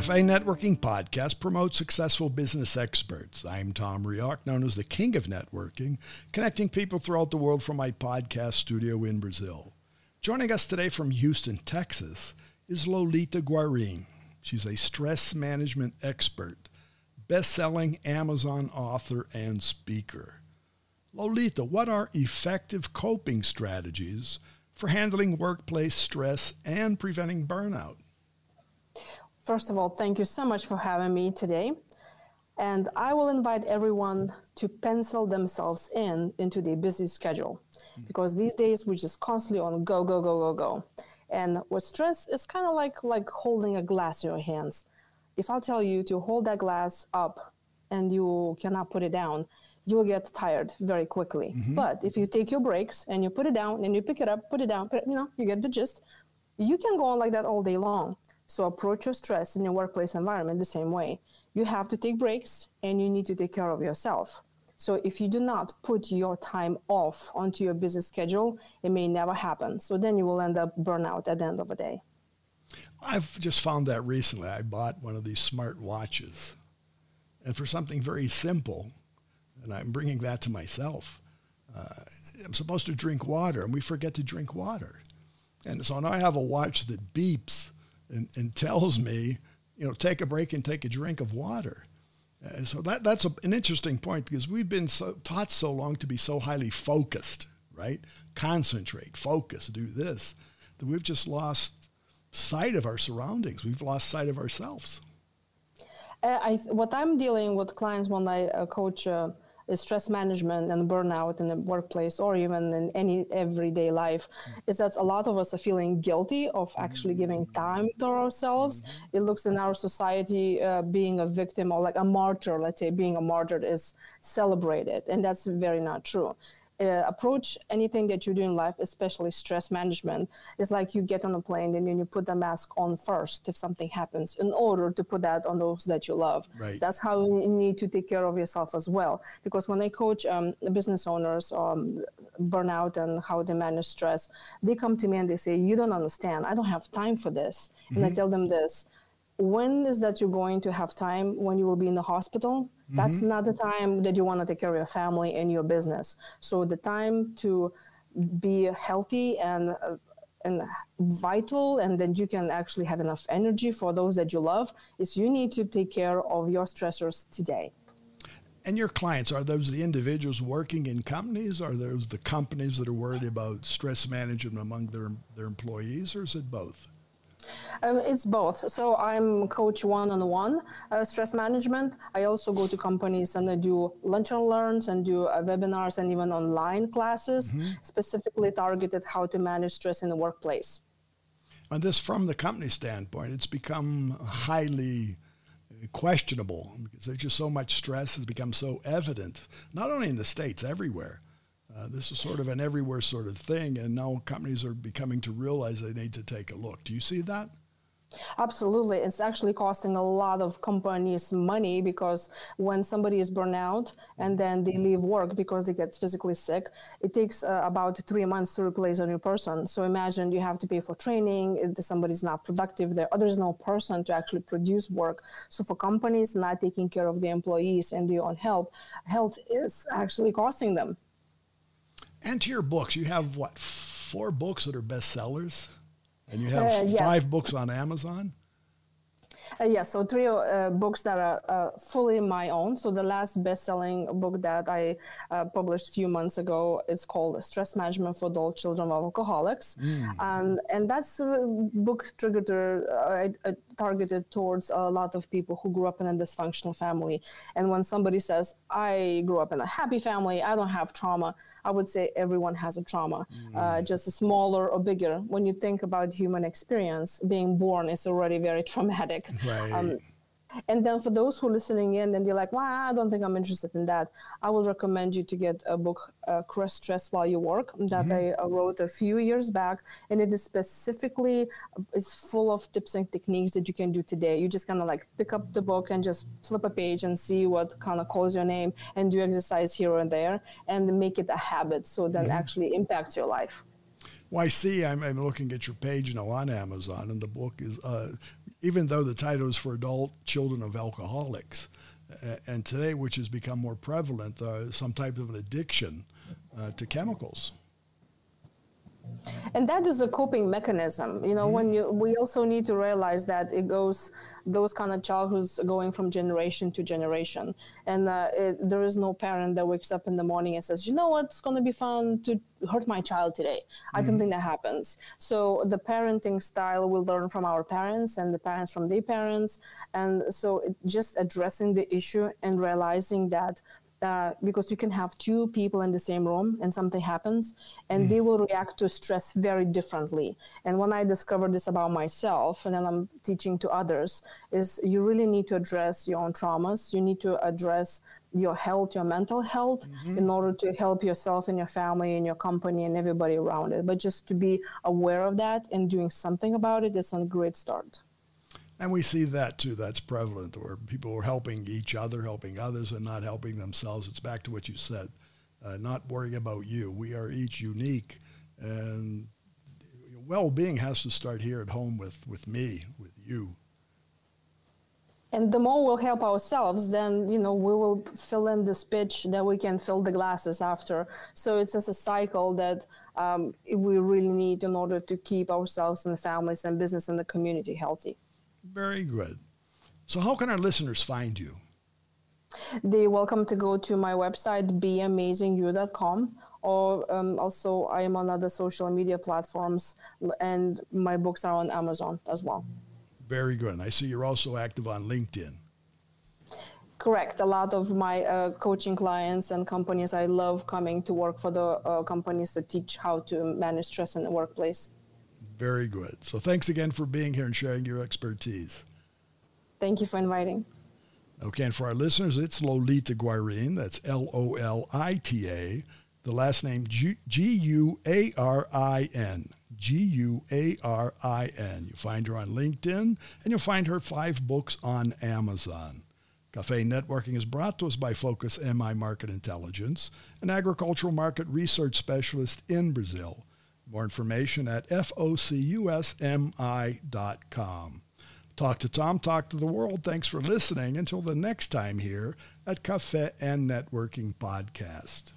Café Networking Podcast promotes successful business experts. I'm Tom Reaoch, known as the King of Networking, connecting people throughout the world from my podcast studio in Brazil. Joining us today from Houston, Texas, is Lolita Guarin. She's a stress management expert, best-selling Amazon author, and speaker. Lolita, what are effective coping strategies for handling workplace stress and preventing burnout? First of all, thank you so much for having me today. And I will invite everyone to pencil themselves into their busy schedule, because these days we're just constantly on go, go, go, go, go. And with stress, it's kind of like holding a glass in your hands. If I tell you to hold that glass up and you cannot put it down, you'll get tired very quickly. Mm-hmm. But if you take your breaks and you put it down and you pick it up, put it down, you get the gist. You can go on like that all day long. So approach your stress in your workplace environment the same way. You have to take breaks and you need to take care of yourself. So if you do not put your time off onto your busy schedule, it may never happen. So then you will end up burnout at the end of the day. I've just found that recently. I bought one of these smart watches. And for something very simple, and I'm bringing that to myself, I'm supposed to drink water, and we forget to drink water. And so now I have a watch that beeps and tells me, take a break and take a drink of water. So that's an interesting point, because we've been taught so long to be so highly focused, right? Concentrate, focus, do this, that we've just lost sight of our surroundings. We've lost sight of ourselves. What I'm dealing with clients when I coach is stress management and burnout in the workplace or even in any everyday life, is that a lot of us are feeling guilty of actually giving time to ourselves. It looks in our society being a victim or like a martyr, let's say being a martyr is celebrated, and that's very not true. Approach anything that you do in life, especially stress management, is like you get on a plane and then you put the mask on first if something happens, in order to put that on those that you love. Right. That's how you need to take care of yourself as well. Because when I coach business owners burnout and how they manage stress, they come to me and they say, you don't understand, I don't have time for this. And I tell them this: when is that you're going to have time? When you will be in the hospital? That's not the time that you want to take care of your family and your business. So the time to be healthy and vital, and then you can actually have enough energy for those that you love, is you need to take care of your stressors today. And your clients, are those the individuals working in companies? Are those the companies that are worried about stress management among their employees, or is it both? It's both. So I'm coach one-on-one stress management. I also go to companies and I do lunch and learns and do webinars and even online classes, specifically targeted how to manage stress in the workplace. And this, from the company standpoint, it's become highly questionable, because there's just so much stress has become so evident, not only in the States, everywhere. This is sort of an everywhere sort of thing, and now companies are becoming to realize they need to take a look. Do you see that? Absolutely. It's actually costing a lot of companies money, because when somebody is burnt out and then they leave work because they get physically sick, it takes about 3 months to replace a new person. So imagine you have to pay for training, if somebody's not productive there, or there's no person to actually produce work. So for companies not taking care of the employees and their own health is actually costing them. And to your books, you have, 4 books that are bestsellers? And you have yes. 5 books on Amazon? Yes, so 3 books that are fully my own. So the last best-selling book that I published a few months ago, it's called Stress Management for Adult Children of Alcoholics. And that's a book targeted towards a lot of people who grew up in a dysfunctional family. And when somebody says, I grew up in a happy family, I don't have trauma, I would say everyone has a trauma, just smaller or bigger. When you think about human experience, being born is already very traumatic. Right. And then for those who are listening in and they're like, well, I don't think I'm interested in that, I would recommend you to get a book, Crush Stress While You Work, that I wrote a few years back. And it is specifically, it's full of tips and techniques that you can do today. You just kind of like pick up the book and just flip a page and see what kind of calls your name and do exercise here and there and make it a habit so that actually impacts your life. Well, I see, I'm looking at your page now on Amazon, and the book is, even though the title is for adult children of alcoholics. And today, which has become more prevalent, some type of an addiction to chemicals. And that is a coping mechanism. We also need to realize that those kind of childhoods going from generation to generation. And there is no parent that wakes up in the morning and says, you know what, it's going to be fun to hurt my child today. I don't think that happens. So the parenting style will learn from our parents and the parents from their parents. And so just addressing the issue and realizing that because you can have two people in the same room and something happens and they will react to stress very differently. And when I discovered this about myself, and then I'm teaching to others, is you really need to address your own traumas. You need to address your health, your mental health, in order to help yourself and your family and your company and everybody around it. But just to be aware of that and doing something about it is a great start. And we see that too. That's prevalent, where people are helping each other, helping others, and not helping themselves. It's back to what you said, not worrying about you. We are each unique, and well-being has to start here at home with me, with you. And the more we'll help ourselves, then, we will fill in this pitch that we can fill the glasses after. So it's just a cycle that we really need in order to keep ourselves and the families and business and the community healthy. Very good. So how can our listeners find you? They're welcome to go to my website, beamazingyou.com, or also I am on other social media platforms, and my books are on Amazon as well. Very good. And I see you're also active on LinkedIn. Correct. A lot of my coaching clients and companies, I love coming to work for the companies to teach how to manage stress in the workplace. Very good. So thanks again for being here and sharing your expertise. Thank you for inviting. Okay, and for our listeners, it's Lolita Guarin. That's Lolita. The last name Guarin. Guarin. You find her on LinkedIn, and you'll find her 5 books on Amazon. Café and Networking is brought to us by Focus MI Market Intelligence, an agricultural market research specialist in Brazil. More information at focusmi.com. Talk to Tom, talk to the world. Thanks for listening. Until the next time here at Café and Networking Podcast.